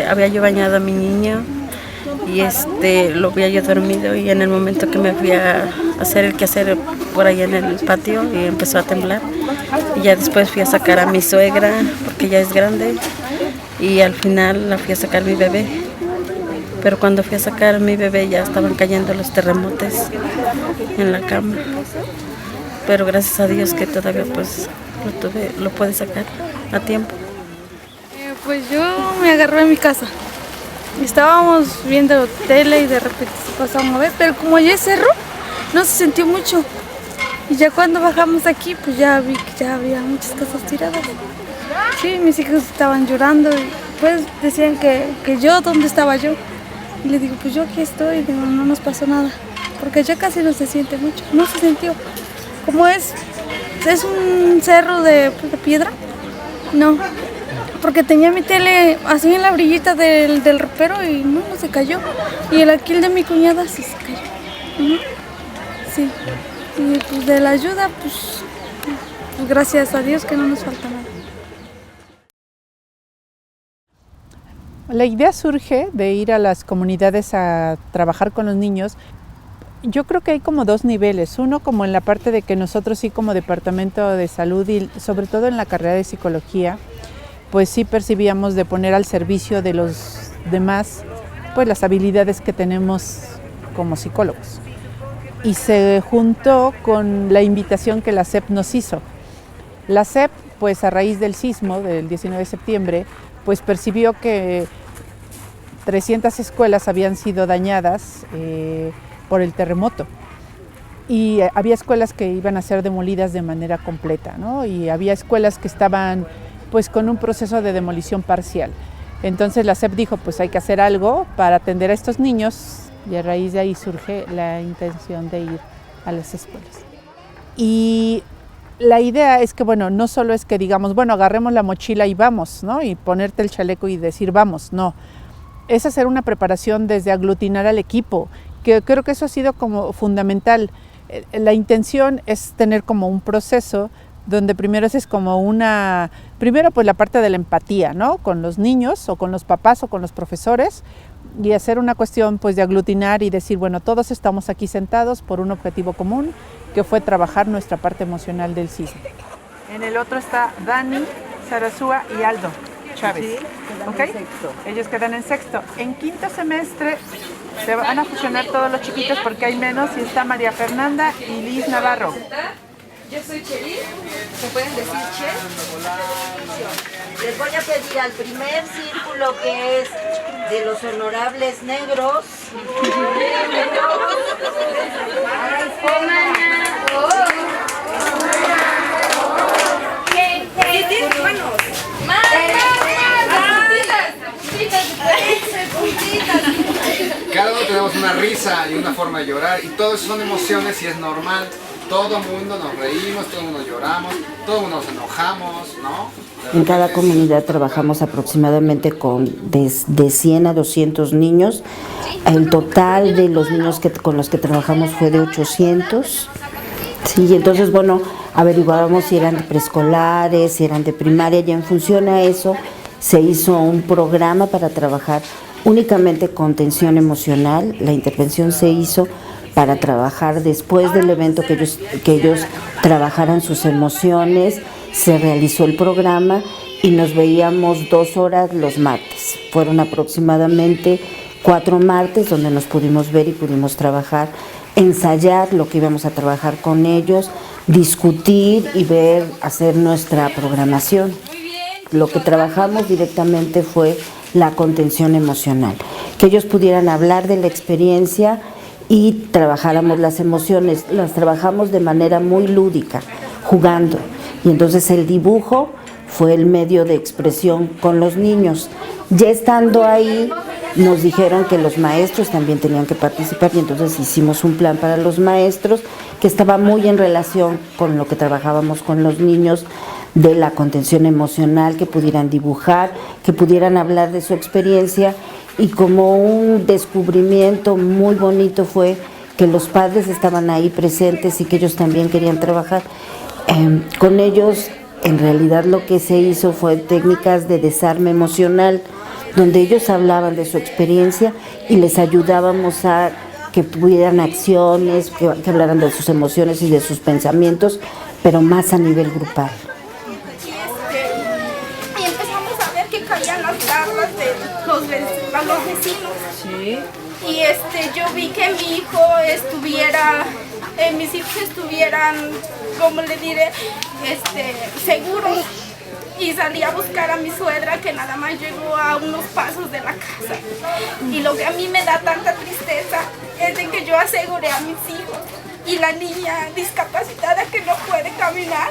Había yo bañado a mi niño y lo había yo dormido, y en el momento que me fui a hacer el quehacer por ahí en el patio y empezó a temblar, y ya después fui a sacar a mi suegra porque ya es grande, y al final la fui a sacar mi bebé, pero cuando fui a sacar a mi bebé ya estaban cayendo los terremotos en la cama, pero gracias a Dios que todavía pues lo pude sacar a tiempo. Pues yo me agarré en mi casa. Estábamos viendo tele y de repente se pasó a mover, pero como ya es cerro, no se sintió mucho. Y ya cuando bajamos aquí, pues ya vi que ya había muchas casas tiradas. Sí, mis hijos estaban llorando y pues decían que yo, ¿dónde estaba yo? Y le digo, pues yo aquí estoy, digo, no nos pasó nada. Porque ya casi no se siente mucho, no se sintió. Como es un cerro de piedra, no. Porque tenía mi tele así en la orillita del ropero y no se cayó. Y el alquil de mi cuñada sí se cayó. Sí. Y pues de la ayuda, pues gracias a Dios que no nos falta nada. La idea surge de ir a las comunidades a trabajar con los niños. Yo creo que hay como dos niveles. Uno como en la parte de que nosotros sí como Departamento de Salud y sobre todo en la carrera de Psicología, pues sí percibíamos de poner al servicio de los demás pues las habilidades que tenemos como psicólogos. Y se juntó con la invitación que la SEP nos hizo. La SEP, pues a raíz del sismo del 19 de septiembre, pues percibió que 300 escuelas habían sido dañadas por el terremoto. Y había escuelas que iban a ser demolidas de manera completa, ¿no? Y había escuelas que estaban pues con un proceso de demolición parcial. Entonces la SEP dijo, pues hay que hacer algo para atender a estos niños, y a raíz de ahí surge la intención de ir a las escuelas. Y la idea es que, bueno, no solo es que digamos, bueno, agarremos la mochila y vamos, ¿no? Y ponerte el chaleco y decir vamos, no. Es hacer una preparación desde aglutinar al equipo, que creo que eso ha sido como fundamental. La intención es tener como un proceso donde primero es como primero pues la parte de la empatía, ¿no? Con los niños o con los papás o con los profesores, y hacer una cuestión pues de aglutinar y decir, bueno, todos estamos aquí sentados por un objetivo común, que fue trabajar nuestra parte emocional del sismo. En el otro está Dani, Sarasúa y Aldo Chávez. Sí, ¿okay? Ellos quedan en sexto. En quinto semestre se van a fusionar todos los chiquitos porque hay menos, y está María Fernanda y Liz Navarro. Yo soy Chelis, ¿se pueden decir Che? Les voy a pedir al primer círculo, que es de los honorables negros. Cada uno tenemos una risa y una forma de llorar, y todo eso son emociones y es normal. Todo el mundo nos reímos, todo el mundo lloramos, todo el mundo nos enojamos, ¿no? En cada comunidad trabajamos aproximadamente de 100 a 200 niños. El total de los niños con los que trabajamos fue de 800. Sí, entonces, bueno, averiguábamos si eran de preescolares, si eran de primaria, y en función a eso se hizo un programa para trabajar únicamente con tensión emocional. La intervención se hizo para trabajar después del evento, que ellos trabajaran sus emociones. Se realizó el programa y nos veíamos 2 horas los martes. Fueron aproximadamente 4 martes donde nos pudimos ver y pudimos trabajar, ensayar lo que íbamos a trabajar con ellos, discutir y hacer nuestra programación. Lo que trabajamos directamente fue la contención emocional, que ellos pudieran hablar de la experiencia y trabajáramos las emociones. Las trabajamos de manera muy lúdica, jugando, y entonces el dibujo fue el medio de expresión con los niños. Ya estando ahí, nos dijeron que los maestros también tenían que participar, y entonces hicimos un plan para los maestros que estaba muy en relación con lo que trabajábamos con los niños, de la contención emocional, que pudieran dibujar, que pudieran hablar de su experiencia. Y como un descubrimiento muy bonito fue que los padres estaban ahí presentes y que ellos también querían trabajar. Con ellos En realidad lo que se hizo fue técnicas de desarme emocional, donde ellos hablaban de su experiencia y les ayudábamos a que tuvieran acciones, que hablaran de sus emociones y de sus pensamientos, pero más a nivel grupal. Y empezamos a ver que caían las garras de los vecinos. Sí. Y yo vi que mi hijo mis hijos estuvieran, ¿cómo le diré? Seguros. Y salí a buscar a mi suegra, que nada más llegó a unos pasos de la casa. Y lo que a mí me da tanta tristeza es de que yo aseguré a mis hijos. Y la niña discapacitada que no puede caminar,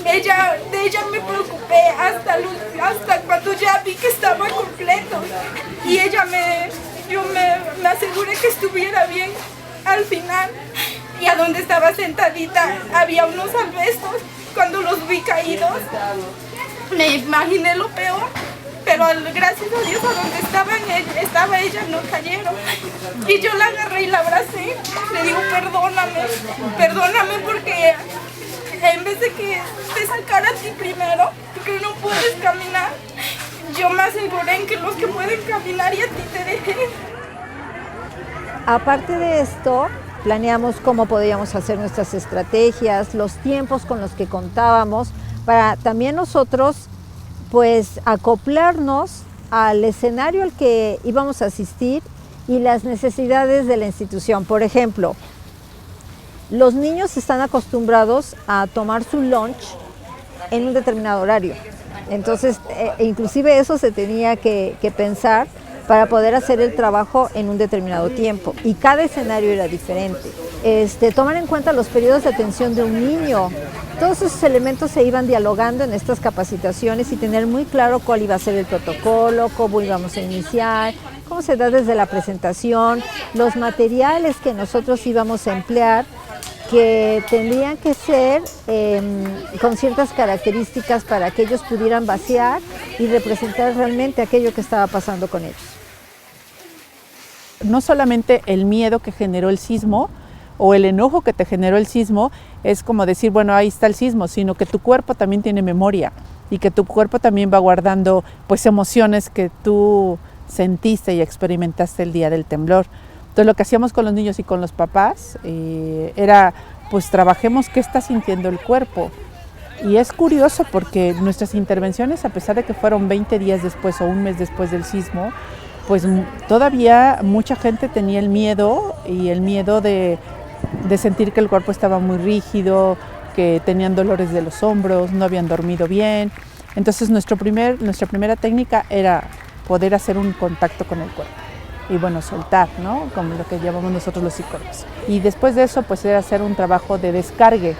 de ella me preocupé hasta cuando ya vi que estaba completo. Y yo me aseguré que estuviera bien al final. Y a donde estaba sentadita había unos asbestos. Cuando los vi caídos, me imaginé lo peor, pero gracias a Dios a donde estaba ella no cayeron. Y yo la agarré y la abracé, le digo perdóname porque en vez de que te sacara a ti primero, porque no puedes caminar, yo me aseguré en que los que pueden caminar y a ti te dejé. Aparte de esto, planeamos cómo podíamos hacer nuestras estrategias, los tiempos con los que contábamos, para también nosotros pues acoplarnos al escenario al que íbamos a asistir y las necesidades de la institución. Por ejemplo, los niños están acostumbrados a tomar su lunch en un determinado horario. Entonces, inclusive eso se tenía que pensar para poder hacer el trabajo en un determinado tiempo. Y cada escenario era diferente. Tomar en cuenta los periodos de atención de un niño. Todos esos elementos se iban dialogando en estas capacitaciones y tener muy claro cuál iba a ser el protocolo, cómo íbamos a iniciar, cómo se da desde la presentación, los materiales que nosotros íbamos a emplear, que tendrían que ser con ciertas características para que ellos pudieran vaciar y representar realmente aquello que estaba pasando con ellos. No solamente el miedo que generó el sismo o el enojo que te generó el sismo es como decir, bueno, ahí está el sismo, sino que tu cuerpo también tiene memoria y que tu cuerpo también va guardando pues emociones que tú sentiste y experimentaste el día del temblor. Entonces lo que hacíamos con los niños y con los papás era pues trabajemos qué está sintiendo el cuerpo. Y es curioso porque nuestras intervenciones, a pesar de que fueron 20 días después o un mes después del sismo, pues todavía mucha gente tenía el miedo de sentir que el cuerpo estaba muy rígido, que tenían dolores de los hombros, no habían dormido bien. Entonces nuestra primera técnica era poder hacer un contacto con el cuerpo y bueno, soltar, ¿no? Como lo que llamamos nosotros los psicólogos. Y después de eso pues era hacer un trabajo de descargue.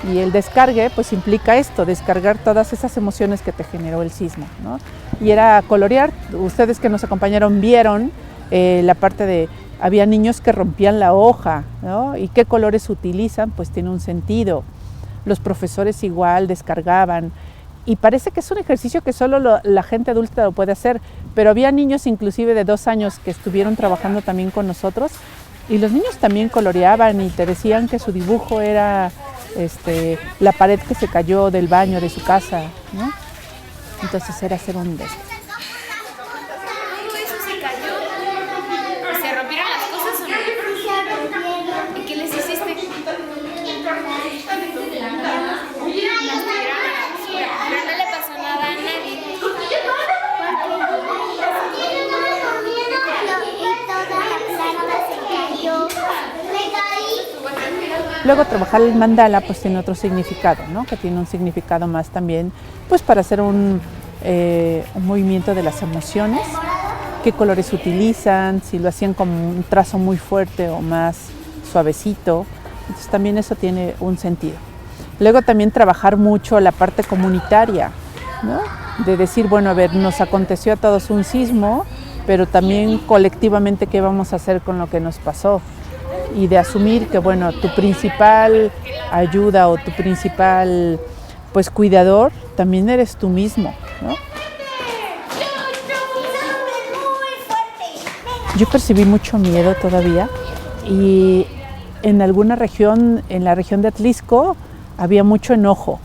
Y el descargue pues implica esto, descargar todas esas emociones que te generó el sismo, ¿no? Y era colorear. Ustedes que nos acompañaron vieron la parte de, había niños que rompían la hoja, ¿no? Y qué colores utilizan, pues tiene un sentido. Los profesores igual descargaban. Y parece que es un ejercicio que solo la gente adulta lo puede hacer, pero había niños inclusive de 2 años que estuvieron trabajando también con nosotros y los niños también coloreaban y te decían que su dibujo era la pared que se cayó del baño de su casa, ¿no? Entonces era hacer un desastre. ¿Todo eso se cayó? ¿Se rompieron las cosas o no? ¿Y qué les hiciste? Pero no le pasó nada a nadie. Luego trabajar el mandala pues tiene otro significado, ¿no? Que tiene un significado más también pues para hacer un movimiento de las emociones, qué colores utilizan, si lo hacían como un trazo muy fuerte o más suavecito, entonces también eso tiene un sentido. Luego también trabajar mucho la parte comunitaria, ¿no? De decir, bueno, a ver, nos aconteció a todos un sismo, pero también colectivamente qué vamos a hacer con lo que nos pasó. Y de asumir que, bueno, tu principal ayuda o tu principal pues cuidador también eres tú mismo, ¿no? Yo percibí mucho miedo todavía y en alguna región, en la región de Atlisco, había mucho enojo.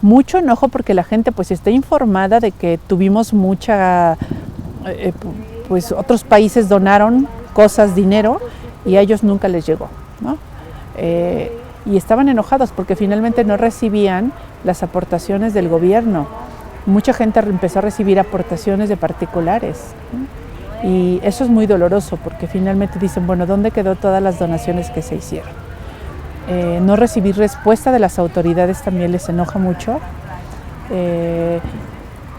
mucho enojo porque la gente pues está informada de que tuvimos mucha, pues otros países donaron cosas, dinero, y a ellos nunca les llegó, ¿no? Y estaban enojados porque finalmente no recibían las aportaciones del gobierno. Mucha gente empezó a recibir aportaciones de particulares, ¿no? Y eso es muy doloroso porque finalmente dicen, bueno, ¿dónde quedó todas las donaciones que se hicieron? No recibir respuesta de las autoridades también les enoja mucho.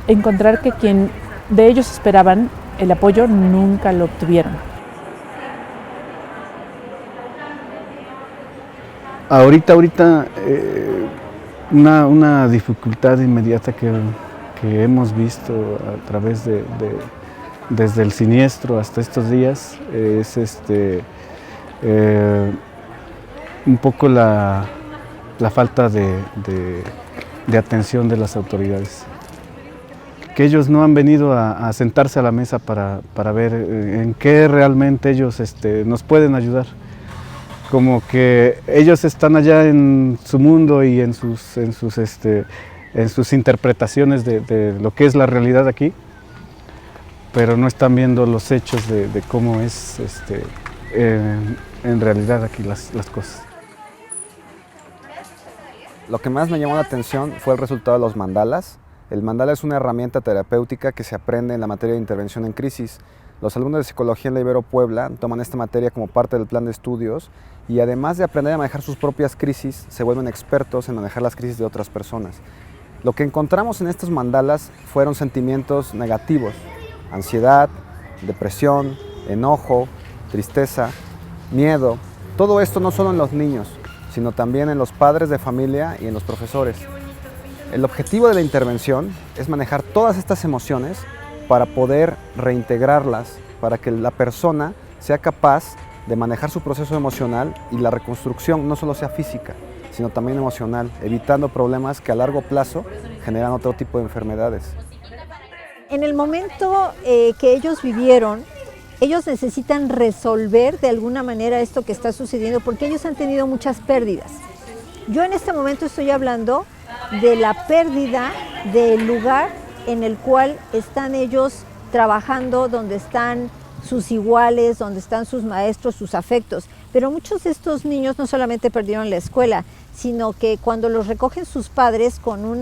Encontrar que quien de ellos esperaban el apoyo nunca lo obtuvieron. Ahorita una dificultad inmediata que hemos visto a través desde el siniestro hasta estos días es un poco la falta de atención de las autoridades. Que ellos no han venido a sentarse a la mesa para ver en qué realmente ellos nos pueden ayudar. Como que ellos están allá en su mundo y en sus interpretaciones de lo que es la realidad aquí, pero no están viendo los hechos de cómo es en realidad aquí las cosas. Lo que más me llamó la atención fue el resultado de los mandalas. El mandala es una herramienta terapéutica que se aprende en la materia de intervención en crisis. Los alumnos de Psicología en la Ibero Puebla toman esta materia como parte del plan de estudios y además de aprender a manejar sus propias crisis, se vuelven expertos en manejar las crisis de otras personas. Lo que encontramos en estos mandalas fueron sentimientos negativos, ansiedad, depresión, enojo, tristeza, miedo. Todo esto no solo en los niños, sino también en los padres de familia y en los profesores. El objetivo de la intervención es manejar todas estas emociones para poder reintegrarlas, para que la persona sea capaz de manejar su proceso emocional y la reconstrucción no solo sea física, sino también emocional, evitando problemas que a largo plazo generan otro tipo de enfermedades. En el momento que ellos vivieron, ellos necesitan resolver de alguna manera esto que está sucediendo porque ellos han tenido muchas pérdidas. Yo en este momento estoy hablando de la pérdida del lugar en el cual están ellos trabajando, donde están sus iguales, donde están sus maestros, sus afectos. Pero muchos de estos niños no solamente perdieron la escuela, sino que cuando los recogen sus padres con un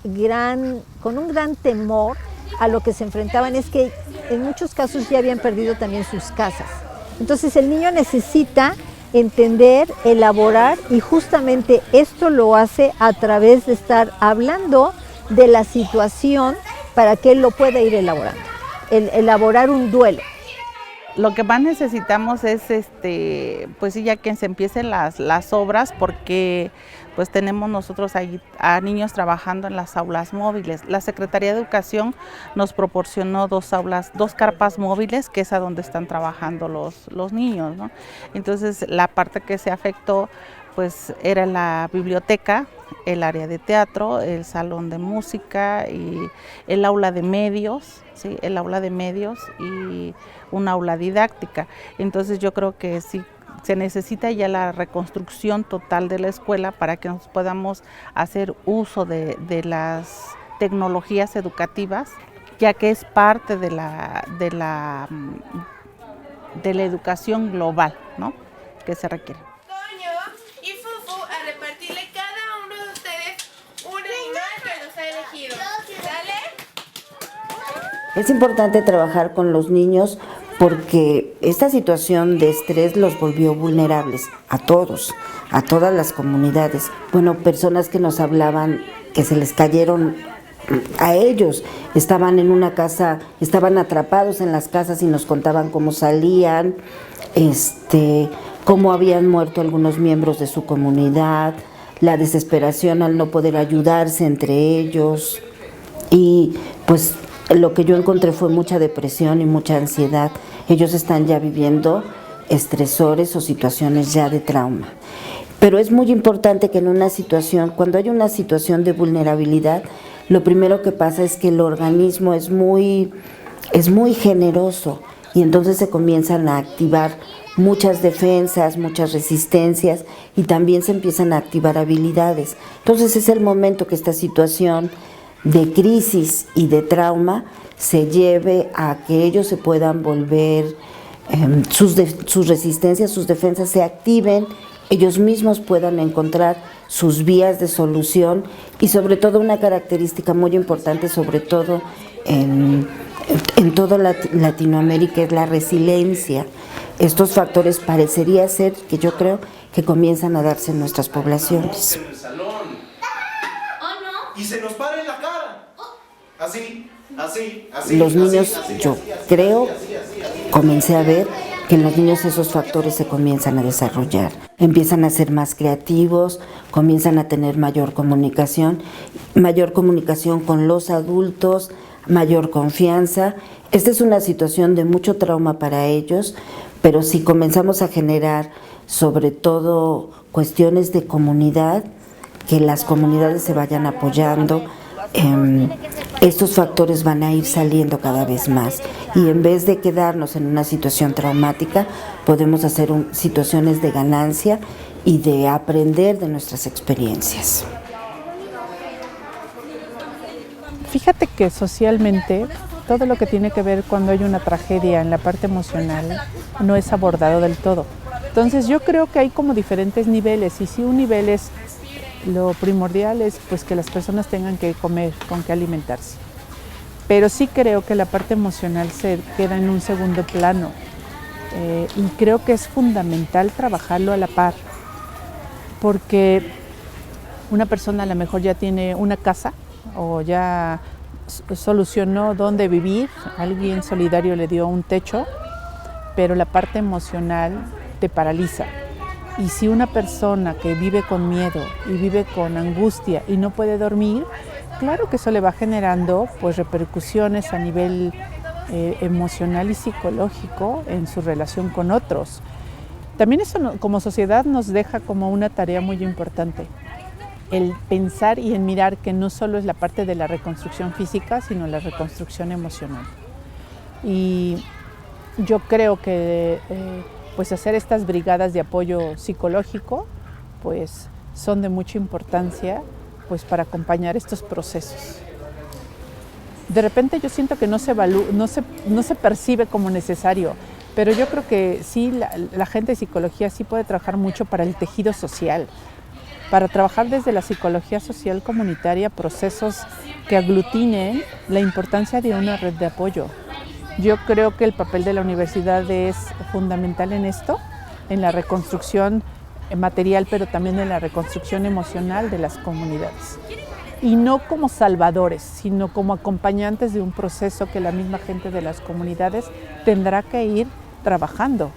gran temor a lo que se enfrentaban es que en muchos casos ya habían perdido también sus casas. Entonces el niño necesita entender, elaborar, y justamente esto lo hace a través de estar hablando de la situación para que él lo pueda ir elaborando, elaborar un duelo. Lo que más necesitamos es, pues sí, ya que se empiecen las obras, porque pues tenemos nosotros ahí a niños trabajando en las aulas móviles. La Secretaría de Educación nos proporcionó dos carpas móviles, que es a donde están trabajando los niños, ¿no? Entonces la parte que se afectó pues era la biblioteca, el área de teatro, el salón de música y el aula de medios, ¿sí? El aula de medios y un aula didáctica. Entonces yo creo que sí se necesita ya la reconstrucción total de la escuela para que nos podamos hacer uso de las tecnologías educativas, ya que es parte de la educación global, ¿no?, que se requiere. Y Fufu a repartirle cada uno de ustedes un animal que los ha elegido. ¿Sale? Es importante trabajar con los niños porque esta situación de estrés los volvió vulnerables a todos, a todas las comunidades. Bueno, personas que nos hablaban que se les cayeron a ellos, estaban en una casa, estaban atrapados en las casas y nos contaban cómo salían, cómo habían muerto algunos miembros de su comunidad, la desesperación al no poder ayudarse entre ellos. Y pues lo que yo encontré fue mucha depresión y mucha ansiedad. Ellos están ya viviendo estresores o situaciones ya de trauma. Pero es muy importante que en una situación, cuando hay una situación de vulnerabilidad, lo primero que pasa es que el organismo es muy generoso y entonces se comienzan a activar muchas defensas, muchas resistencias y también se empiezan a activar habilidades. Entonces es el momento que esta situación de crisis y de trauma se lleve a que ellos se puedan volver, sus resistencias, sus defensas se activen, ellos mismos puedan encontrar sus vías de solución y sobre todo una característica muy importante, sobre todo en toda Latinoamérica, es la resiliencia. Estos factores parecería ser que yo creo que comienzan a darse en nuestras poblaciones. Y se nos para en la cara. Así. Los niños, yo creo, comencé a ver que en los niños esos factores se comienzan a desarrollar. Empiezan a ser más creativos, comienzan a tener mayor comunicación con los adultos, mayor confianza. Esta es una situación de mucho trauma para ellos, pero si comenzamos a generar sobre todo cuestiones de comunidad, que las comunidades se vayan apoyando, estos factores van a ir saliendo cada vez más y en vez de quedarnos en una situación traumática, podemos hacer situaciones de ganancia y de aprender de nuestras experiencias. Fíjate que socialmente todo lo que tiene que ver cuando hay una tragedia en la parte emocional no es abordado del todo. Entonces yo creo que hay como diferentes niveles y si un nivel es lo primordial es pues que las personas tengan que comer, con qué alimentarse. Pero sí creo que la parte emocional se queda en un segundo plano y creo que es fundamental trabajarlo a la par, porque una persona a lo mejor ya tiene una casa o ya solucionó dónde vivir, alguien solidario le dio un techo, pero la parte emocional te paraliza. Y si una persona que vive con miedo y vive con angustia y no puede dormir, claro que eso le va generando pues repercusiones a nivel emocional y psicológico en su relación con otros. También eso como sociedad nos deja como una tarea muy importante, el pensar y en mirar que no solo es la parte de la reconstrucción física, sino la reconstrucción emocional. Y yo creo que pues hacer estas brigadas de apoyo psicológico pues son de mucha importancia pues para acompañar estos procesos. De repente yo siento que no se percibe como necesario, pero yo creo que sí, la gente de psicología sí puede trabajar mucho para el tejido social, para trabajar desde la psicología social comunitaria procesos que aglutinen la importancia de una red de apoyo. Yo creo que el papel de la universidad es fundamental en esto, en la reconstrucción material, pero también en la reconstrucción emocional de las comunidades. Y no como salvadores, sino como acompañantes de un proceso que la misma gente de las comunidades tendrá que ir trabajando.